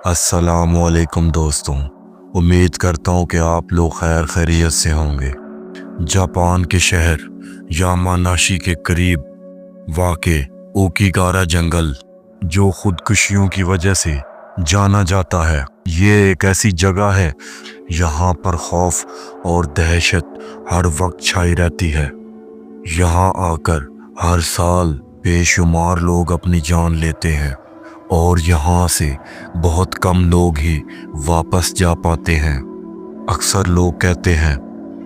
السلام علیکم دوستوں، امید کرتا ہوں کہ آپ لوگ خیر خیریت سے ہوں گے۔ جاپان کے شہر یاماناشی کے قریب واقع اوکیگارا جنگل، جو خودکشیوں کی وجہ سے جانا جاتا ہے، یہ ایک ایسی جگہ ہے یہاں پر خوف اور دہشت ہر وقت چھائی رہتی ہے۔ یہاں آ کر ہر سال بے شمار لوگ اپنی جان لیتے ہیں اور یہاں سے بہت کم لوگ ہی واپس جا پاتے ہیں۔ اکثر لوگ کہتے ہیں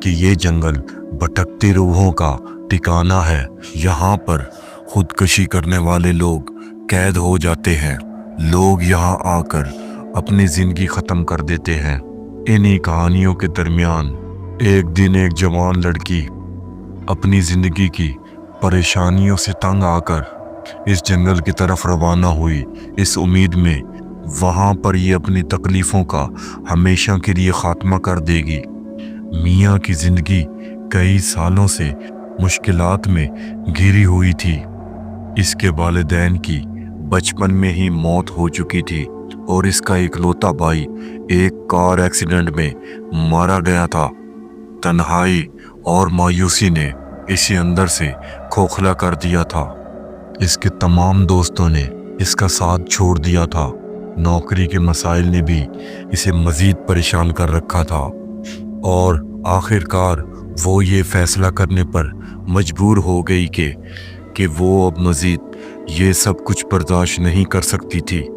کہ یہ جنگل بھٹکتی روحوں کا ٹھکانہ ہے۔ یہاں پر خودکشی کرنے والے لوگ قید ہو جاتے ہیں۔ لوگ یہاں آ کر اپنی زندگی ختم کر دیتے ہیں۔ انہی کہانیوں کے درمیان ایک دن ایک جوان لڑکی اپنی زندگی کی پریشانیوں سے تنگ آ کر اس جنگل کی طرف روانہ ہوئی، اس امید میں وہاں پر یہ اپنی تکلیفوں کا ہمیشہ کے لیے خاتمہ کر دے گی۔ میاں کی زندگی کئی سالوں سے مشکلات میں گھری ہوئی تھی۔ اس کے والدین کی بچپن میں ہی موت ہو چکی تھی اور اس کا اکلوتا بھائی ایک کار ایکسیڈنٹ میں مارا گیا تھا۔ تنہائی اور مایوسی نے اسے اندر سے کھوکھلا کر دیا تھا۔ اس کے تمام دوستوں نے اس کا ساتھ چھوڑ دیا تھا۔ نوکری کے مسائل نے بھی اسے مزید پریشان کر رکھا تھا اور آخر کار وہ یہ فیصلہ کرنے پر مجبور ہو گئی کہ وہ اب مزید یہ سب کچھ برداشت نہیں کر سکتی تھی۔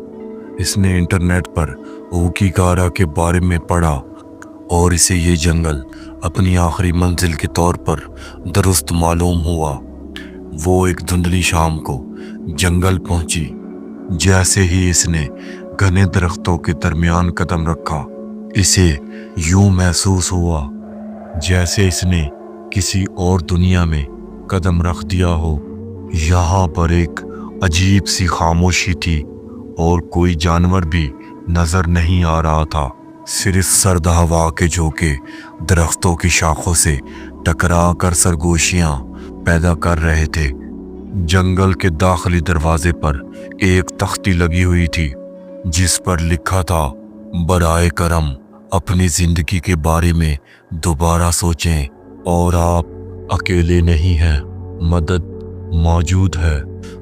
اس نے انٹرنیٹ پر اوکیگارا کے بارے میں پڑھا اور اسے یہ جنگل اپنی آخری منزل کے طور پر درست معلوم ہوا۔ وہ ایک دھندلی شام کو جنگل پہنچی۔ جیسے ہی اس نے گھنے درختوں کے درمیان قدم رکھا، اسے یوں محسوس ہوا جیسے اس نے کسی اور دنیا میں قدم رکھ دیا ہو۔ یہاں پر ایک عجیب سی خاموشی تھی اور کوئی جانور بھی نظر نہیں آ رہا تھا۔ صرف سرد ہوا کے جھونکے درختوں کی شاخوں سے ٹکرا کر سرگوشیاں پیدا کر رہے تھے۔ جنگل کے داخلی دروازے پر ایک تختی لگی ہوئی تھی جس پر لکھا تھا، برائے کرم اپنی زندگی کے بارے میں دوبارہ سوچیں اور آپ اکیلے نہیں ہیں، مدد موجود ہے۔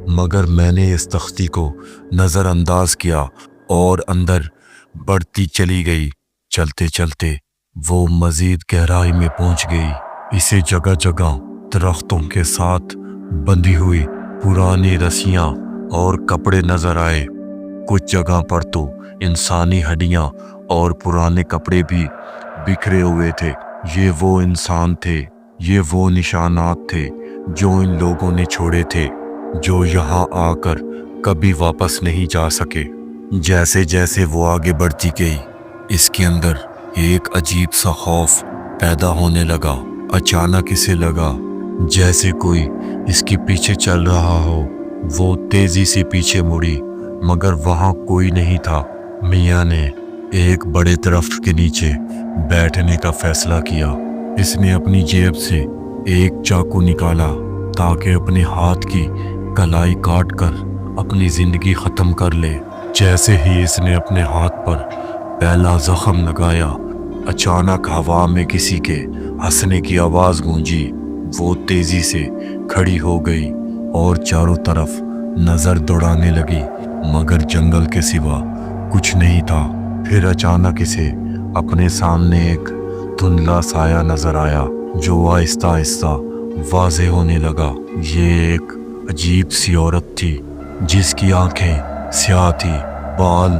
مگر میں نے اس تختی کو نظر انداز کیا اور اندر بڑھتی چلی گئی۔ چلتے چلتے وہ مزید گہرائی میں پہنچ گئی۔ اسے جگہ جگہ درختوں کے ساتھ بندھی ہوئی پرانی رسیاں اور کپڑے نظر آئے۔ کچھ جگہ پر تو انسانی ہڈیاں اور پرانے کپڑے بھی بکھرے ہوئے تھے۔ یہ وہ انسان تھے، یہ وہ نشانات تھے جو ان لوگوں نے چھوڑے تھے، جو یہاں آ کر کبھی واپس نہیں جا سکے۔ جیسے جیسے وہ آگے بڑھتی گئی، اس کے اندر ایک عجیب سا خوف پیدا ہونے لگا۔ اچانک اسے لگا جیسے کوئی اس کے پیچھے چل رہا ہو۔ وہ تیزی سے پیچھے مڑی مگر وہاں کوئی نہیں تھا۔ میاں نے ایک بڑے درخت کے نیچے بیٹھنے کا فیصلہ کیا۔ اس نے اپنی جیب سے ایک چاقو نکالا تاکہ اپنے ہاتھ کی کلائی کاٹ کر اپنی زندگی ختم کر لے۔ جیسے ہی اس نے اپنے ہاتھ پر پہلا زخم لگایا، اچانک ہوا میں کسی کے ہنسنے کی آواز گونجی۔ وہ تیزی سے کھڑی ہو گئی اور چاروں طرف نظر دوڑانے لگی مگر جنگل کے سوا کچھ نہیں تھا۔ پھر اچانک اسے اپنے سامنے ایک دھندلا سایہ نظر آیا جو آہستہ آہستہ واضح ہونے لگا۔ یہ ایک عجیب سی عورت تھی جس کی آنکھیں سیاہ تھی، بال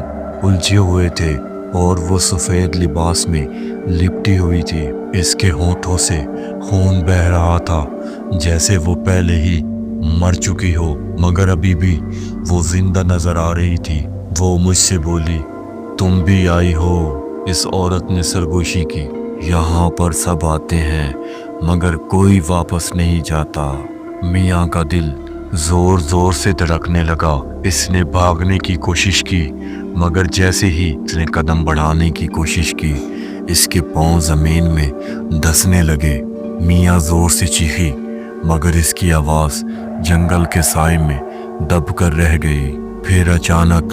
الجھے ہوئے تھے اور وہ سفید لباس میں لپٹی ہوئی تھی۔ اس کے ہونٹوں سے خون بہہ رہا تھا جیسے وہ پہلے ہی مر چکی ہو، مگر ابھی بھی وہ زندہ نظر آ رہی تھی۔ وہ مجھ سے بولی، تم بھی آئی ہو؟ اس عورت نے سرگوشی کی۔ یہاں پر سب آتے ہیں مگر کوئی واپس نہیں جاتا۔ میاں کا دل زور زور سے دھڑکنے لگا۔ اس نے بھاگنے کی کوشش کی مگر جیسے ہی اس نے قدم بڑھانے کی کوشش کی، اس کے پاؤں زمین میں دھسنے لگے۔ میاں زور سے چیخی مگر اس کی آواز جنگل کے سائے میں دب کر رہ گئی۔ پھر اچانک